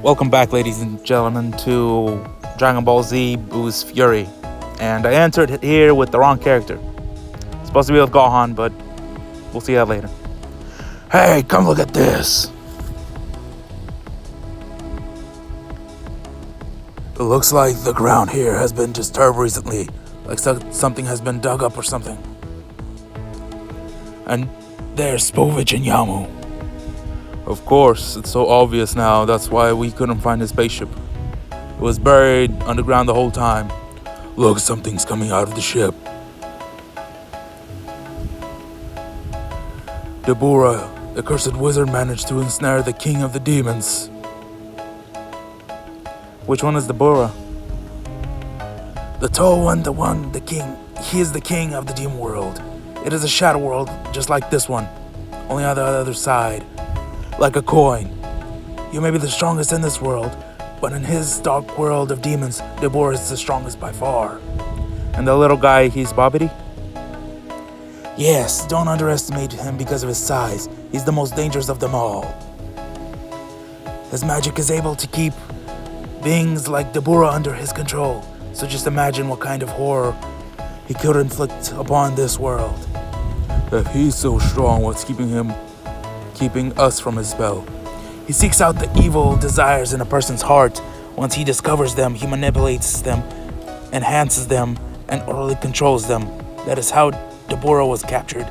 Welcome back, ladies and gentlemen, to Dragon Ball Z Boo's Fury. And I entered here with the wrong character. It's supposed to be with Gohan, but we'll see that later. Hey, come look at this. It looks like the ground here has been disturbed recently, like something has been dug up or something. And there's Spovich and Yamu. Of course, it's so obvious now, that's why we couldn't find his spaceship. It was buried underground the whole time. Look, something's coming out of the ship. Deborah, the cursed wizard, managed to ensnare the king of the demons. Which one is Deborah? The tall one, the king. He is the king of the demon world. It is a shadow world, just like this one, only on the other side. Like a coin. You may be the strongest in this world, but in his dark world of demons, Deborah is the strongest by far. And the little guy, he's Babidi? Yes, don't underestimate him because of his size. He's the most dangerous of them all. His magic is able to keep beings like Deborah under his control. So just imagine what kind of horror he could inflict upon this world. If he's so strong, what's keeping us from his spell? He seeks out the evil desires in a person's heart. Once he discovers them, he manipulates them, enhances them, and utterly controls them. That is how Deborah was captured,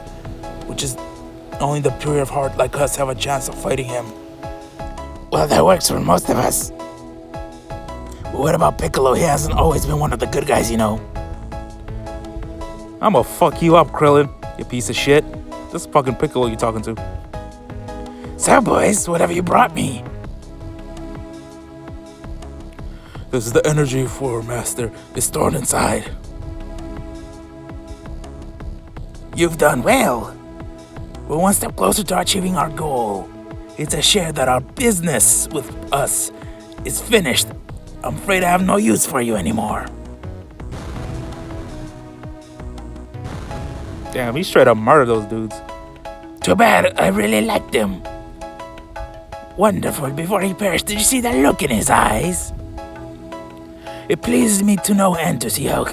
which is only the pure of heart like us have a chance of fighting him. Well, that works for most of us. But what about Piccolo? He hasn't always been one of the good guys, you know. I'ma fuck you up, Krillin, you piece of shit. This fucking Piccolo you talking to. So, boys, what have you brought me? This is the energy for Master. It's stored inside. You've done well. We're one step closer to achieving our goal. It's a share that our business with us is finished. I'm afraid I have no use for you anymore. Damn, he straight up murdered those dudes. Too bad, I really liked him. Wonderful, before he perished, did you see that look in his eyes? It pleases me to no end to see how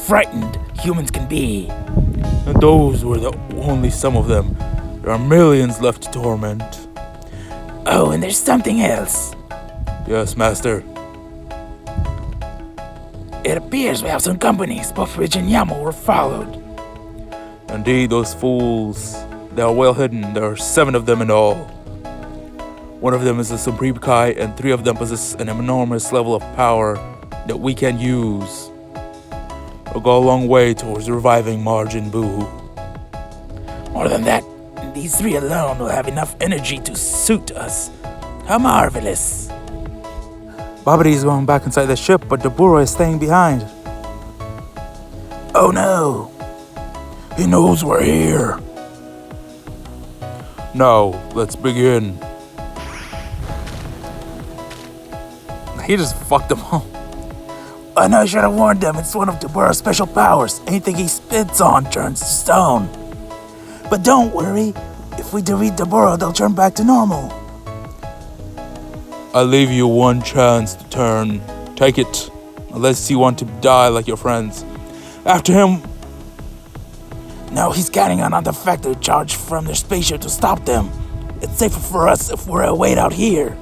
frightened humans can be. And those were only some of them. There are millions left to torment. Oh, and there's something else. Yes, Master. It appears we have some company. Spovich and Yamu were followed. Indeed, those fools. They are well hidden. There are 7 of them in all. One of them is the Supreme Kai, and 3 of them possess an enormous level of power that we can use. It'll go a long way towards reviving Majin Buu. More than that, these 3 alone will have enough energy to suit us. How marvelous. Babidi is going back inside the ship, but Deborah is staying behind. Oh no! He knows we're here. Now, let's begin. He just fucked them all. I know I should have warned them. It's one of Deborah's special powers. Anything he spits on turns to stone. But don't worry. If we defeat Deborah, they'll turn back to normal. I leave you one chance to turn. Take it. Unless you want to die like your friends. After him. No, he's counting on the fact that they charge from their spaceship to stop them. It's safer for us if we're away out here.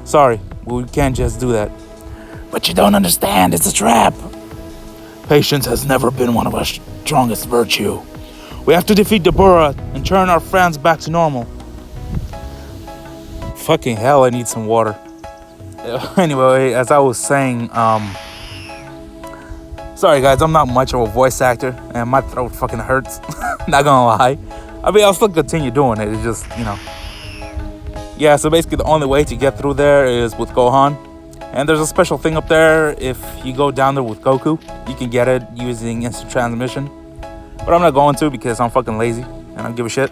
Sorry, we can't just do that. But you don't understand, it's a trap. Patience has never been one of our strongest virtue. We have to defeat Deborah and turn our friends back to normal. Fucking hell, I need some water. Anyway, as I was saying, sorry guys, I'm not much of a voice actor, and my throat fucking hurts. Not gonna lie. I mean, I'll still continue doing it, it's just, you know. Yeah, so basically the only way to get through there is with Gohan. And there's a special thing up there. If you go down there with Goku, you can get it using instant transmission. But I'm not going to because I'm fucking lazy and I don't give a shit.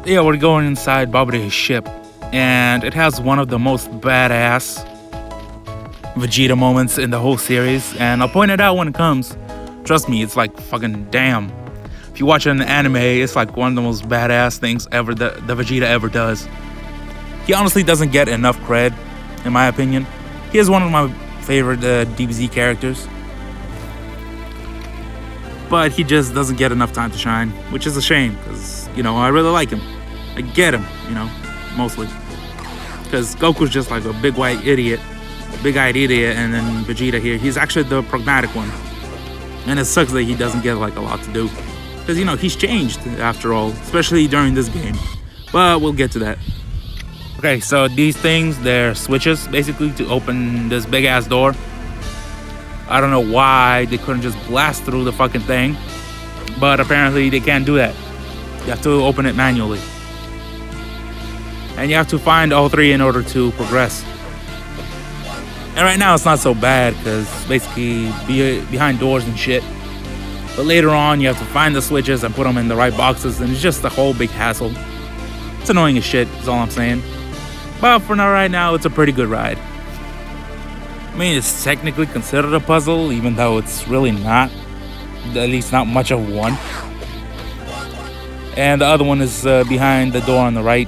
Yeah, we're going inside Babidi's ship. And it has one of the most badass Vegeta moments in the whole series. And I'll point it out when it comes. Trust me, it's like fucking damn. If you watch it in the anime, it's like one of the most badass things ever the Vegeta ever does. He honestly doesn't get enough cred, in my opinion. He is one of my favorite DBZ characters, but he just doesn't get enough time to shine, which is a shame, because, you know, I really like him. I get him, you know, mostly. Because Goku's just like a big-eyed idiot, and then Vegeta here, he's actually the pragmatic one. And it sucks that he doesn't get like a lot to do. Because, you know, he's changed after all, especially during this game. But we'll get to that. Okay, so these things, they're switches, basically, to open this big-ass door. I don't know why they couldn't just blast through the fucking thing. But apparently they can't do that. You have to open it manually. And you have to find all three in order to progress. And right now it's not so bad, because basically behind doors and shit. But later on you have to find the switches and put them in the right boxes, and it's just a whole big hassle. It's annoying as shit, is all I'm saying. But for now, right now, it's a pretty good ride. I mean, it's technically considered a puzzle, even though it's really not. At least not much of one. And the other one is behind the door on the right.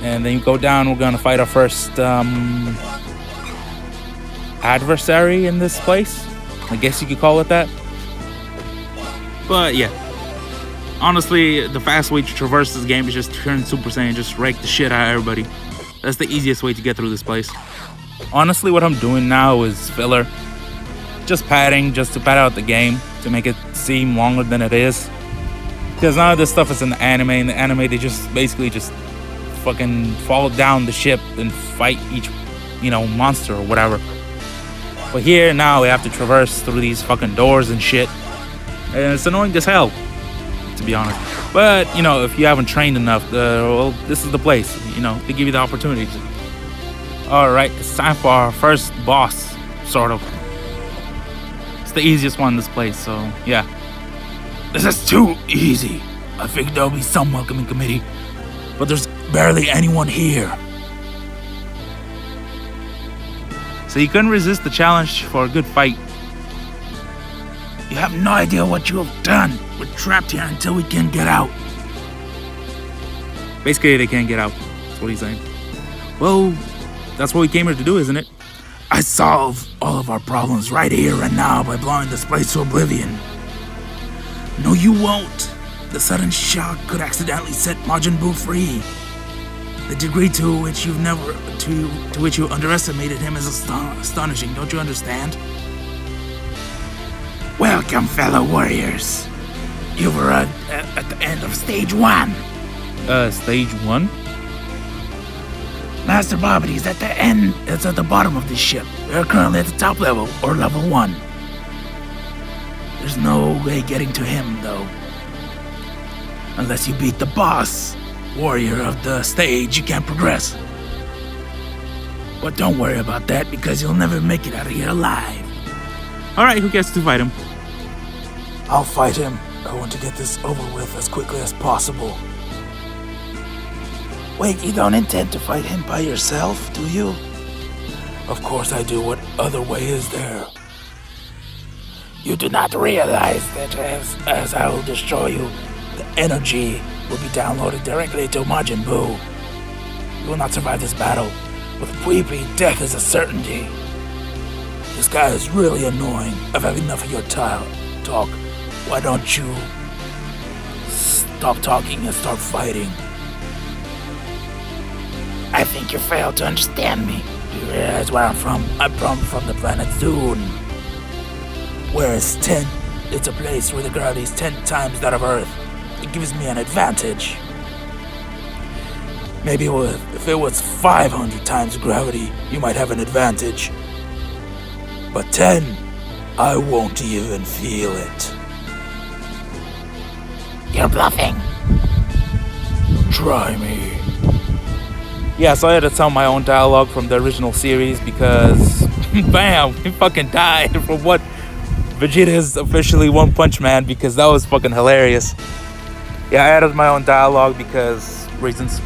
And then you go down, we're gonna fight our first adversary in this place. I guess you could call it that. But yeah. Honestly, the fast way to traverse this game is just turn Super Saiyan, just rake the shit out of everybody. That's the easiest way to get through this place. Honestly, what I'm doing now is filler. Just padding, just to pad out the game, to make it seem longer than it is. Because none of this stuff is in the anime. In the anime, they just basically just fucking fall down the ship and fight each, you know, monster or whatever. But here, now, we have to traverse through these fucking doors and shit. And it's annoying as hell, to be honest. But, you know, if you haven't trained enough, well, this is the place, you know, to give you the opportunities. Alright, it's time for our first boss, sort of. It's the easiest one in this place, so, yeah. This is too easy. I figured there'll be some welcoming committee, but there's barely anyone here. So you couldn't resist the challenge for a good fight. You have no idea what you have done. We're trapped here until we can get out. Basically, they can't get out. That's what he's saying. Well, that's what we came here to do, isn't it? I solve all of our problems right here and now by blowing this place to oblivion. No, you won't. The sudden shock could accidentally set Majin Buu free. The degree to which you underestimated him is astonishing. Don't you understand? Welcome, fellow warriors. You've arrived at the end of stage 1. Stage 1? Master Babidi is at the end. It's at the bottom of this ship. We are currently at the top level, or level 1. There's no way getting to him, though. Unless you beat the boss, warrior of the stage, you can't progress. But don't worry about that, because you'll never make it out of here alive. Alright, who gets to fight him? I'll fight him. I want to get this over with as quickly as possible. Wait, you don't intend to fight him by yourself, do you? Of course I do. What other way is there? You do not realize that as I will destroy you, the energy will be downloaded directly to Majin Buu. You will not survive this battle. With Weepy, death is a certainty. This guy is really annoying. I've had enough of your talk. Why don't you stop talking and start fighting? I think you fail to understand me. Do you realize where I'm from? I'm from the planet Dune. Where is 10? It's a place where the gravity is 10 times that of Earth. It gives me an advantage. Maybe if it was 500 times gravity, you might have an advantage. But 10, I won't even feel it. You're bluffing. Try me. Yeah, so I had to tell my own dialogue from the original series because, bam, he fucking died from what Vegeta is officially One Punch Man, because that was fucking hilarious. Yeah, I added my own dialogue because reasons.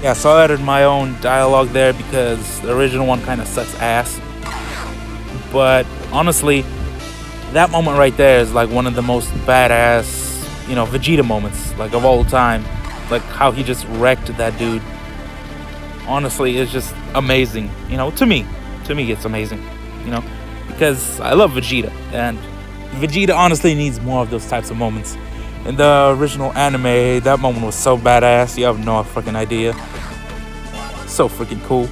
Yeah, so I added my own dialogue there because the original one kind of sucks ass. But honestly, that moment right there is like one of the most badass, Vegeta moments, like, of all time. Like how he just wrecked that dude. honestly is just amazing. To me it's amazing. Because I love Vegeta, and Vegeta honestly needs more of those types of moments. In the original anime, that moment was so badass. You have no fucking idea. So freaking cool.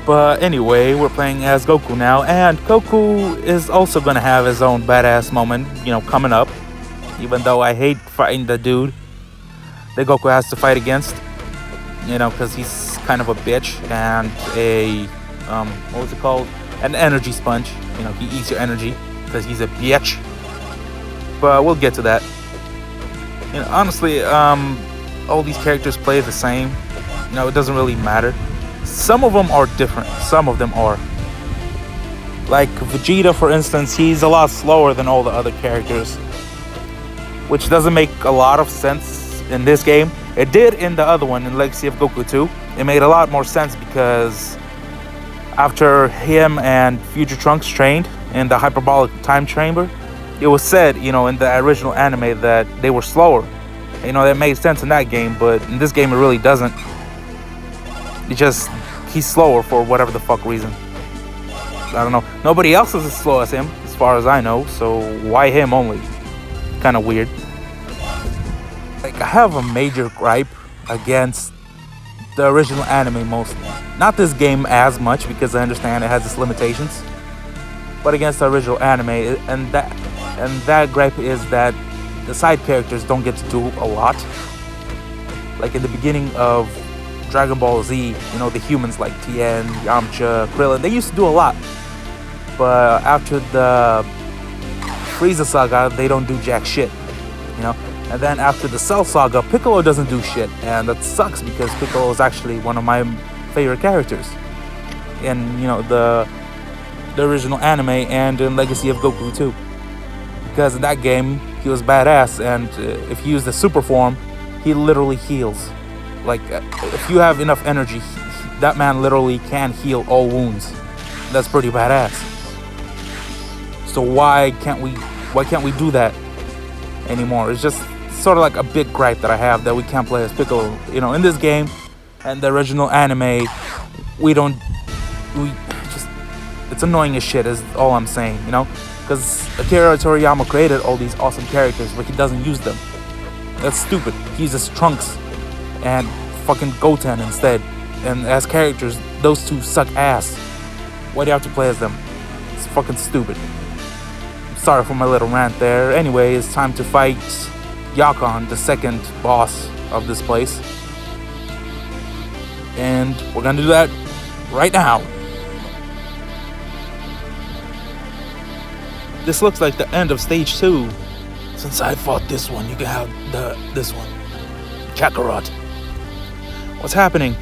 But anyway, we're playing as Goku now, and Goku is also gonna have his own badass moment, coming up. Even though I hate fighting the dude that Goku has to fight against, because he's kind of a bitch and a, what was it called? An energy sponge. He eats your energy because he's a bitch. But we'll get to that. Honestly, all these characters play the same. It doesn't really matter. Some of them are different. Some of them are. Like Vegeta, for instance, he's a lot slower than all the other characters, which doesn't make a lot of sense in this game. It did in the other one, in Legacy of Goku 2. It made a lot more sense because after him and Future Trunks trained in the hyperbolic time chamber, it was said, in the original anime that they were slower. That made sense in that game, but in this game it really doesn't. He's slower for whatever the fuck reason. I don't know. Nobody else is as slow as him, as far as I know, so why him only? Kind of weird. I have a major gripe against the original anime mostly. Not this game as much, because I understand it has its limitations, but against the original anime, and that gripe is that the side characters don't get to do a lot. Like in the beginning of Dragon Ball Z, the humans like Tien, Yamcha, Krillin, they used to do a lot. But after the Frieza saga, they don't do jack shit, And then after the Cell saga, Piccolo doesn't do shit. And that sucks because Piccolo is actually one of my favorite characters in, the original anime and in Legacy of Goku 2. Because in that game, he was badass, and if he used the super form, he literally heals. Like, if you have enough energy, that man literally can heal all wounds. That's pretty badass. So why can't we do that anymore? It's just sort of like a big gripe that I have, that we can't play as Piccolo. In this game and the original anime, it's annoying as shit is all I'm saying, Because Akira Toriyama created all these awesome characters, but he doesn't use them. That's stupid. He uses Trunks and fucking Goten instead. And as characters, those two suck ass. Why do you have to play as them? It's fucking stupid. Sorry for my little rant there. Anyway, it's time to fight Yakon, the second boss of this place. And we're gonna do that right now. This looks like the end of stage 2. Since I fought this one, you can have this one. Kakarot. What's happening?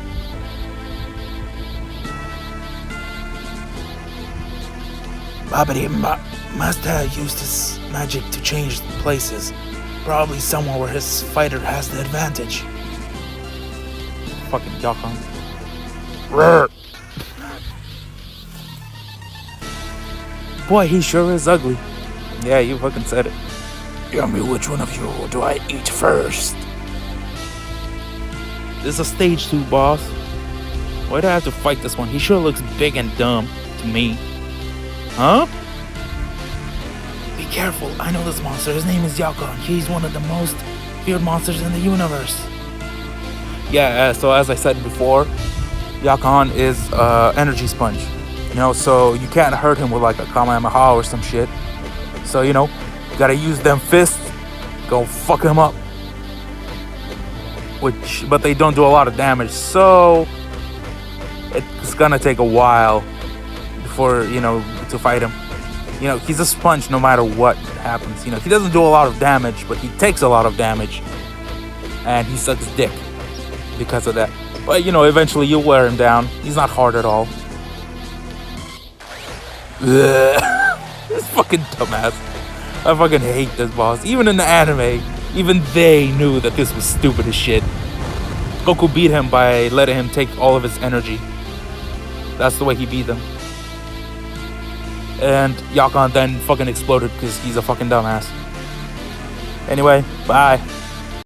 Babidi must have used his magic to change places. Probably somewhere where his fighter has the advantage. Fucking Yakon. Boy, he sure is ugly. Yeah, you fucking said it. Tell me, which one of you do I eat first? This is a stage 2 boss. Why do I have to fight this one? He sure looks big and dumb to me. Huh? Be careful, I know this monster. His name is Yakon. He's one of the most feared monsters in the universe. Yeah, so as I said before, Yakon is energy sponge. So you can't hurt him with like a Kamehameha or some shit. So, you gotta use them fists, go fuck him up. But they don't do a lot of damage, so it's gonna take a while before, to fight him. He's a sponge no matter what happens. He doesn't do a lot of damage, but he takes a lot of damage. And he sucks dick because of that. But, eventually you'll wear him down. He's not hard at all. This fucking dumbass. I fucking hate this boss. Even in the anime, even they knew that this was stupid as shit. Goku beat him by letting him take all of his energy. That's the way he beat them. And Yakon then fucking exploded because he's a fucking dumbass. Anyway, bye.